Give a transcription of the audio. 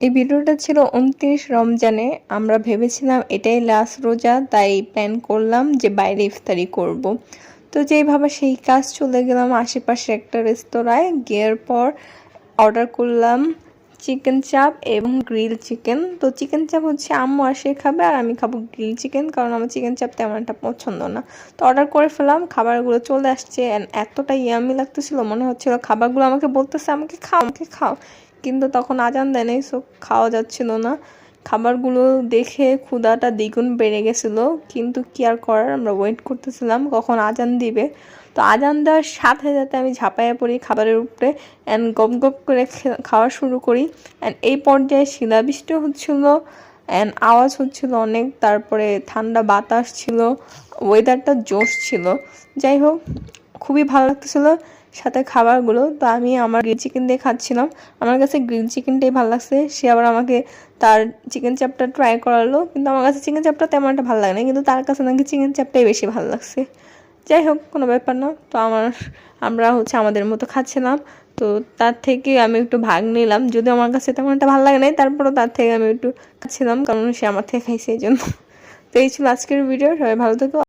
এই ভিডিওটা ছিল ২৯ রমজানে। আমরা ভেবেছিলাম এটাই লাস্ট রোজা, তাই প্ল্যান করলাম যে বাইরে ইফতারি করব। তো যেইভাবে সেই কাজ চলে গেলাম আশেপাশে একটা রেস্তোরাঁয়, গিয়ে পর অর্ডার করলাম চিকেন চাপ এবং গ্রিল চিকেন। তো চিকেন চাপ হচ্ছে আম্মু আসে খাবে, আর আমি খাবো গ্রিল চিকেন, কারণ আমার চিকেন চাপ তেমন একটা পছন্দ না। তো অর্ডার করে ফেলাম, খাবারগুলো চলে আসছে অ্যান্ড এতটা ইয়ামি লাগতেছিল, মনে হচ্ছিল খাবারগুলো আমাকে বলতেছে আমাকে খাও আমাকে খাও, কিন্তু তখন আজান দেয় নাই, সো খাওয়া যাচ্ছিল না। খাবারগুলো দেখে ক্ষুধাটা দ্বিগুণ বেড়ে গেছিলো, কিন্তু কি আর করার, আমরা ওয়েট করতেছিলাম কখন আজান দিবে। তো আজান দেওয়ার সাথে সাথে আমি ঝাঁপাইয়া পড়ি খাবারের উপরে অ্যান্ড গপ গপ করে খাওয়া শুরু করি। অ্যান্ড এই পর্যায়ে শিলাবৃষ্টি হচ্ছিল অ্যান্ড আওয়াজ হচ্ছিল অনেক, তারপরে ঠান্ডা বাতাস ছিল, ওয়েদারটা জোশ ছিল। যাই হোক, খুবই ভালো লাগতেছিল সাথে খাবারগুলো। তো আমি আমার গ্রিল চিকেন দিয়ে খাচ্ছিলাম, আমার কাছে গ্রিল চিকেনটাই ভালো লাগছে। সে আবার আমাকে তার চিকেন চাপটা ট্রাই করালো, কিন্তু আমার কাছে চিকেন চাপটা তেমন একটা ভালো লাগে না, কিন্তু তার কাছে নাকি চিকেন চাপটাই বেশি ভালো লাগছে। যাই হোক, কোনো ব্যাপার না। তো আমরা আমাদের মতো খাচ্ছিলাম। তো তার থেকে আমি একটু ভাগ নিলাম, যদিও আমার কাছে তেমন একটা ভালো লাগে নাই, তারপরেও তার থেকে আমি একটু খাচ্ছিলাম, কারণ সে আমার থেকে খাইছে এই জন্য। তো এই ছিল আজকের ভিডিও, সবাই ভালো থেকো।